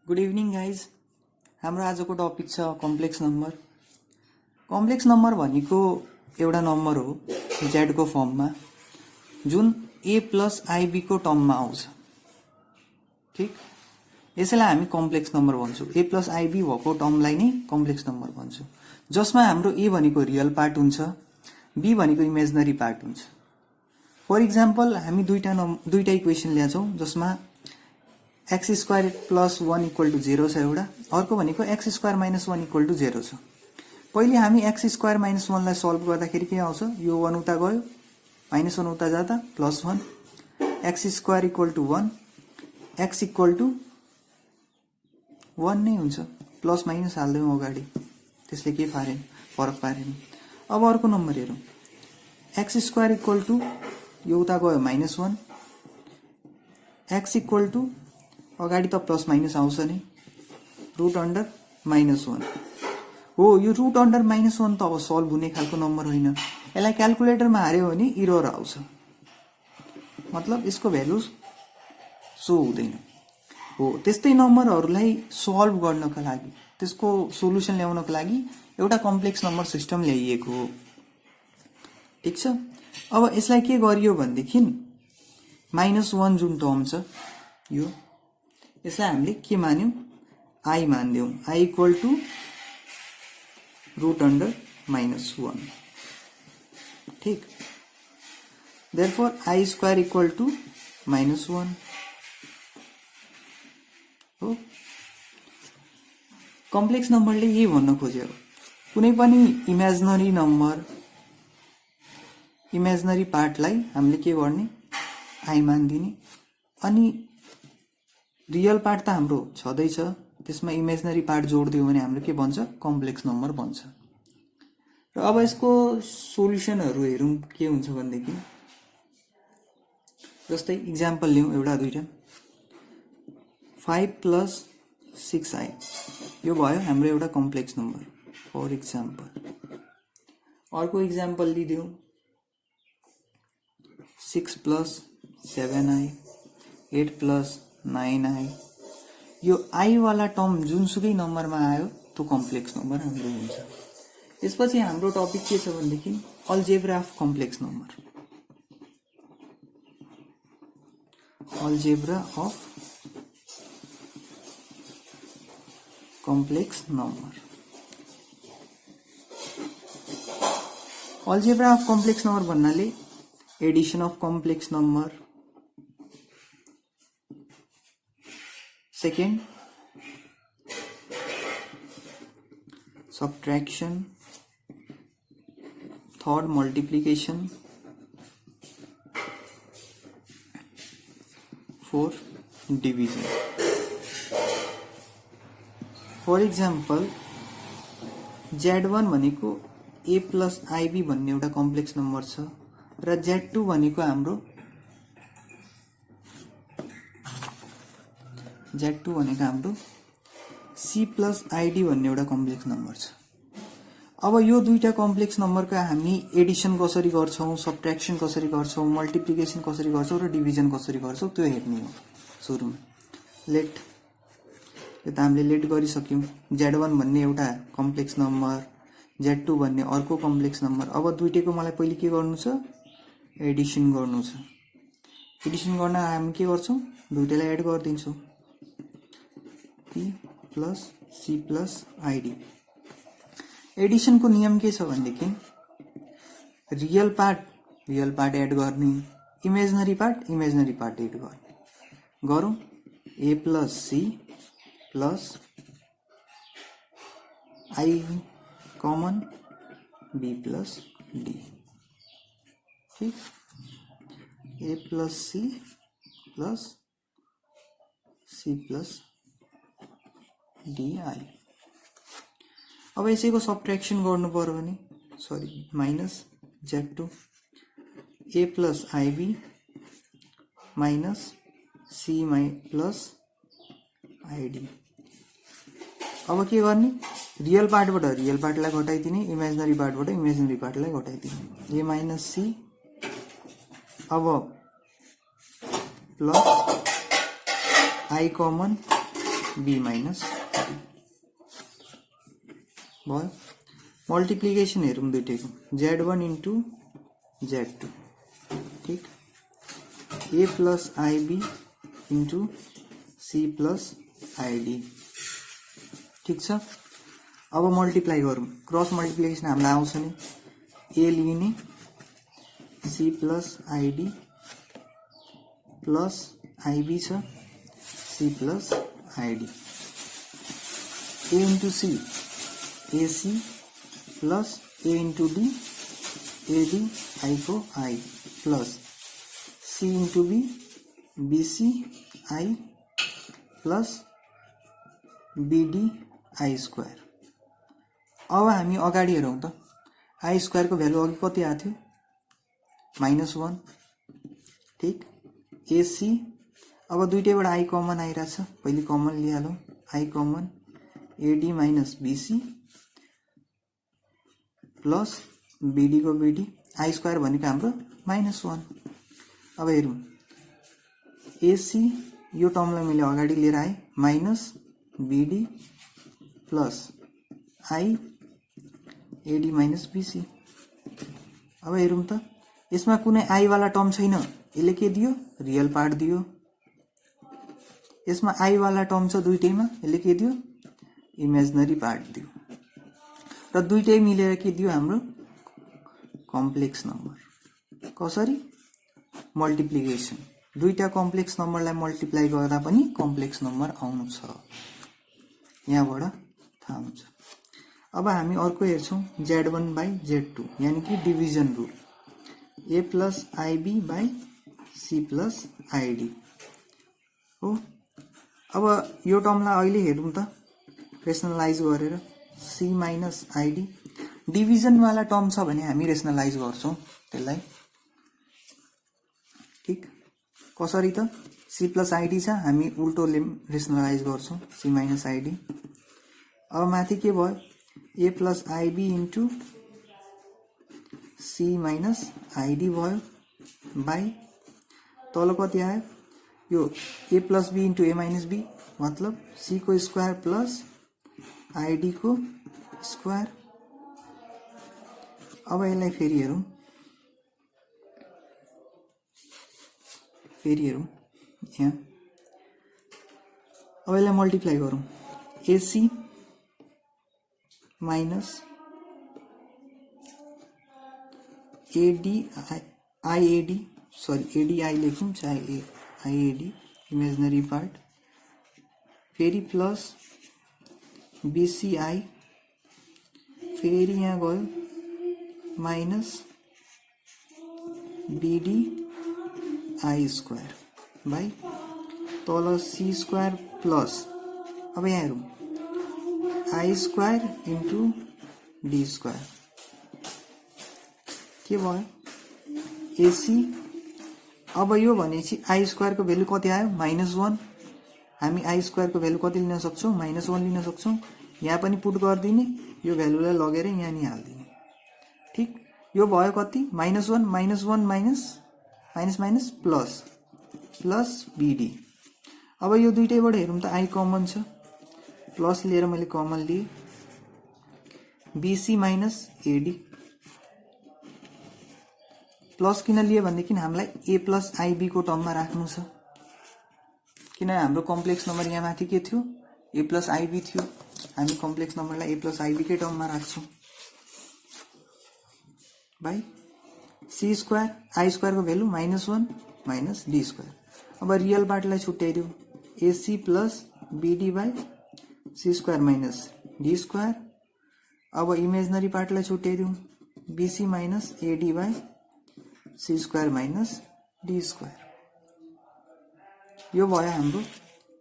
Good evening guys. हाम्रो आजको topic छ कम्प्लेक्स नम्बर। कम्प्लेक्स नम्बर भनेको एउटा नम्बर हो जेडको फर्ममा जुन ए प्लस आइबीको टर्ममा आउँछ। ठिक, यसैलाई हामी कम्प्लेक्स नम्बर भन्छौँ। ए प्लस आइबी भएको टर्मलाई नै कम्प्लेक्स नम्बर भन्छौँ, जसमा हाम्रो ए भनेको रियल पार्ट हुन्छ, बी भनेको इमेजिनरी पार्ट हुन्छ। फर इक्जाम्पल हामी दुईटा इक्वेसन ल्याछौँ जसमा x square plus 1 equal to 0 छ एउटा, अर्को भनेको x square minus 1 equal to 0 छ। पहिले हामी एक्स स्क्वायर माइनस 1 लाई सल्भ गर्दाखेरि के आउँछ, यो 1 उता गयो, माइनस 1 उता जाँदा plus 1, x square equal to 1, x equal to 1 नै हुन्छ। प्लस माइनस हाल्दैौँ अगाडि, त्यसले के फरक पारेन। अब अर्को नम्बर हेरौँ, एक्स स्क्वायर इक्वल टू यो उता गयो माइनस 1, एक्स इक्वल टू अगाडि त प्लस माइनस आउँछ नि, रुट अन्डर माइनस 1 हो। यो रुट अन्डर माइनस 1 त अब सल्भ हुने खालको नम्बर होइन। यसलाई क्यालकुलेटरमा हार्यो भने इरर आउँछ, मतलब यसको भ्यालु सो हुँदैन हो। त्यस्तै नम्बरहरूलाई सल्भ गर्नको लागि, त्यसको सोलुसन ल्याउनको लागि एउटा कम्प्लेक्स नम्बर सिस्टम ल्याइएको हो। ठिक छ। अब यसलाई के गरियो भनेदेखि माइनस 1 जुन टर्म छ यो, यसलाई हामीले के मान्यौं, आई मान्यौं। I equal to root under minus 1। ठीक, therefore I square equal to minus 1 हो। कम्प्लेक्स नम्बरले यही भन्न खोज्यो, कुनै पनि इमेजिनरी नम्बर, इमेजिनरी पार्टलाई हामीले के गर्ने, आई मानिदिने, अनि रियल पार्ट त हाम्रो छँदैछ, त्यसमा इमेजिनरी पार्ट जोडिदियो भने हाम्रो के बन्छ, कम्प्लेक्स नम्बर बन्छ। र अब यसको सोल्युसनहरु हेरौं के हुन्छ भनेदेखि, जस्तै इक्जाम्पल लिउँ एउटा दुईटा, 5 प्लस 6i यो भयो हाम्रो एउटा कम्प्लेक्स नम्बर फर इक्जाम्पल। अर्को इक्जाम्पल लिदिउँ 6 प्लस 7i, 8 प्लस 9i। यो आई वाला टर्म जुनसुकै नम्बरमा आयो त्यो कम्प्लेक्स नम्बर हाम्रो हुन्छ। त्यसपछि हाम्रो टपिक के छ भनेदेखि algebra of complex number. Algebra of complex number. Algebra of complex number भन्नाले addition of complex number, second subtraction, third multiplication, fourth division। फर इक्जाम्पल Z1 भनेको a प्लस आईबी भन्ने एउटा कम्प्लेक्स नम्बर छ, र Z2 भनेको हाम्रो C प्लस आईडी भन्ने एउटा कम्प्लेक्स नम्बर छ। अब यो दुईटा कम्प्लेक्स नम्बरको हामी एडिसन कसरी गर्छौं, सबट्र्याक्सन कसरी गर्छौं, मल्टिप्लिकेसन कसरी गर्छौं र डिभिजन कसरी गर्छौं त्यो हेर्ने हो। सुरुमा लेट, यो त हामीले लेट गरिसक्यौं। Z1 भन्ने एउटा कम्प्लेक्स नम्बर, Z2 भन्ने अर्को कम्प्लेक्स नम्बर। अब दुईटैको मलाई पहिले के गर्नु छ, एडिसन गर्नु छ। एडिसन गर्न हामी के गर्छौं, दुईटैलाई एड गरिदिन्छौं, P plus C plus I D. Addition को नियम के छ भनेदेखि रियल पार्ट एड गर्ने, इमेजिनरी पार्ट एड गर्ने। गरौँ, A plus C plus I common B plus D। ठीक, A plus C plus C plus DI। अब यसैको सबट्र्याक्सन गर्नु पर्यो भने, sorry minus Z2 A plus I B minus C plus I D. अब के गर्ने, रियल पार्टबाट रियल पार्टलाई घटाइदिने, इमेजिनरी पार्टबाट इमेजिनरी पार्टलाई घटाइदिने। A माइनस C, अब plus I common B minus भयो। मल्टिप्लिकेसन हेरौँ दुईटैको, z1 इन्टु z2, ठीक, a plus IB into C plus ID, ठीक छ। अब मल्टिप्लाई गरौँ, क्रस मल्टिप्लिकेसन हामीलाई आउँछ नि, ए लिने C plus I D plus I B छ C plus I D, A into C A C plus A into D A D I को I plus C into B B C I plus B D I square. अब हामी अगाडि हेरौँ त, आई स्क्वायर को value अघि कति आएको थियो, -1, ठीक, एसी। अब दुईटैबाट आई कमन आइरहेछ, पहिले कमन लिइहालौँ, I common A D minus B C plus B D को बीडी, आई स्क्वायर भनेको हाम्रो -1। अब हेरौँ, एसी यो टर्मलाई मैले अगाडि लिएर आएँ, minus BD plus I AD minus BC. अब हेरौँ त, यसमा कुनै आई वाला टर्म छैन, यसले के दियो, रियल पार्ट दियो। यसमा आई वाला टर्म छ दुईटैमा, यसले के दियो, इमेजिनरी पार्ट दियो। र दुईटै मिलेर के दियो, हाम्रो कम्प्लेक्स नम्बर। कसरी, मल्टिप्लिकेसन, दुईटा कम्प्लेक्स नम्बरलाई मल्टिप्लाई गर्दा पनि कम्प्लेक्स नम्बर आउनु छ, यहाँबाट थाहा हुन्छ। अब हामी अर्को हेर्छौं, z1 बाई z2 यानी कि division rule, a plus IB by C plus ID हो। अब यो टर्मलाई अहिले हेरौँ त, रेसनलाइज गरेर, सी माइनस आईडी, डिभिजन वाला टर्म छ भने हामी रेसनलाइज गर्छौं त्यसलाई, ठीक, कसरी त, सी प्लस आईडी छ, हामी उल्टोले रेसनलाइज गर्छौं, सी माइनस आईडी। अब माथि के भयो, A plus IB into C minus I D भयो बाई तल कति आयो, यो A plus B into A minus B, मतलब सी को स्क्वायर प्लस आईडी को स्क्वायर। अब यसलाई फेरि हेरौँ, यहाँ अब यसलाई मल्टिप्लाई गरौँ, A C minus A D I A D, sorry A D I लेखौँ, चाहे आईएडी इमेजिनरी पार्ट, फेरि प्लस बीसीआई, फेरि यहाँ गयो minus BD I square by तल सी स्क्वायर प्लस, अब यहाँ हेरौँ, I square into D square, के भयो, एसी। अब यो भनेपछि आई स्क्वायर को भ्यालु कति आयो, -1। हामी आई स्क्वायर को भ्यालु कति लिन सक्छौं, -1 लिन सक्छौं। यहाँ पनि पुट गरिदिने, यो भ्यालुलाई लगेर यहाँ नि हाल्दिने, ठीक। यो भयो कति, -1 minus minus plus plus BD. अब यो दुईटैबाट हेरौँ त, आई कमन छ, प्लस लिएर मैले कमन लिए, बीसी माइनस एडी, प्लस किन लिए भनेदेखि हामीलाई ए प्लस आईबी को टर्ममा राख्नु छ, किनभने हाम्रो कम्प्लेक्स नम्बर यहाँ माथि के थियो, ए प्लस आईबी थियो, हामी कम्प्लेक्स नम्बरलाई ए प्लस आईबी कै टर्ममा राख्छौं, by C square, I square को भ्यालु -1 माइनस डी स्क्वायर। अब रियल पार्टलाई छुट्याइदिउँ, A C plus B D by C square minus D square. अब इमेजिनरी पार्टलाई छुट्याइदिउँ, B C minus A D by C square minus D square. यो भयो हाम्रो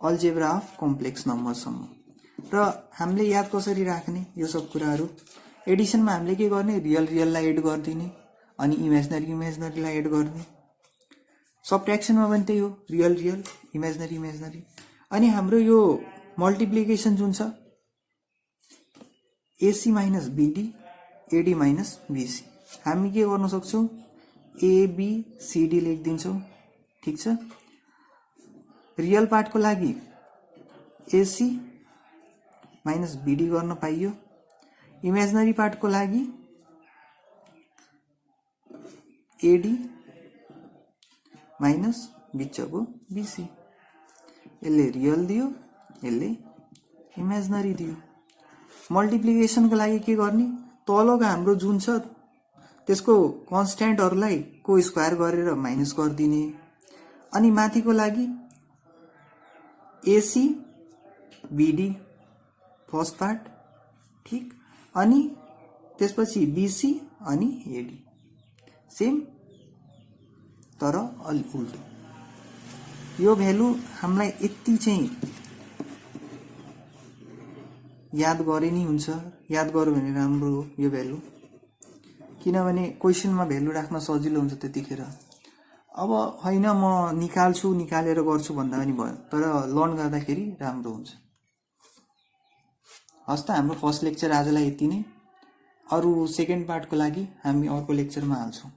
अल्जेब्रा अफ कम्प्लेक्स नम्बरसम्म। र हामीले याद कसरी राख्ने यो सब कुराहरू, एडिसनमा हामीले के गर्ने, रियल रियललाई एड गरिदिने अनि इमेजिनरीलाई एड गर्ने। सबट्र्याक्सनमा पनि त्यही हो, रियल रियल इमेजिनरी। अनि हाम्रो यो मल्टिप्लिकेसन जुन छ, AC minus BD AD minus BC, हामी के गर्न सक्छौं, एबीसीडी लेखिदिन्छौं, ठीक छ। रियल पार्ट को लागि एसी माइनस बीडी गर्न पाइयो। इमेजिनरी पार्टको लागि एडी माइनस बिचको बीसी। यसले रियल दियो, यसले इमेजिनरी दियो। मल्टिप्लिकेसनको लागि के गर्ने, तलको हाम्रो जुन छ त्यसको कन्स्ट्यान्टहरूलाई को स्क्वायर गरेर माइनस गरिदिने। अनि माथिको लागि एसी बीडी फर्स्ट पार्ट, ठीक, अनि त्यसपछि बीसी अनि एडी सेम तर अलि उल्टो। यो भ्यालु हामीलाई यति चाहिँ याद गरे नि हुन्छ, याद गर्यो भने राम्रो हो यो भ्यालु, किनभने क्वेसनमा भ्यालु राख्न सजिलो हुन्छ त्यतिखेर। अब होइन म निकाल्छु, निकालेर गर्छु भन्दा पनि भयो, तर लर्न गर्दाखेरि राम्रो हुन्छ। हस् त, हाम्रो फर्स्ट लेक्चर आजलाई यति नै। अरू सेकेन्ड पार्टको लागि हामी अर्को लेक्चरमा हाल्छौँ।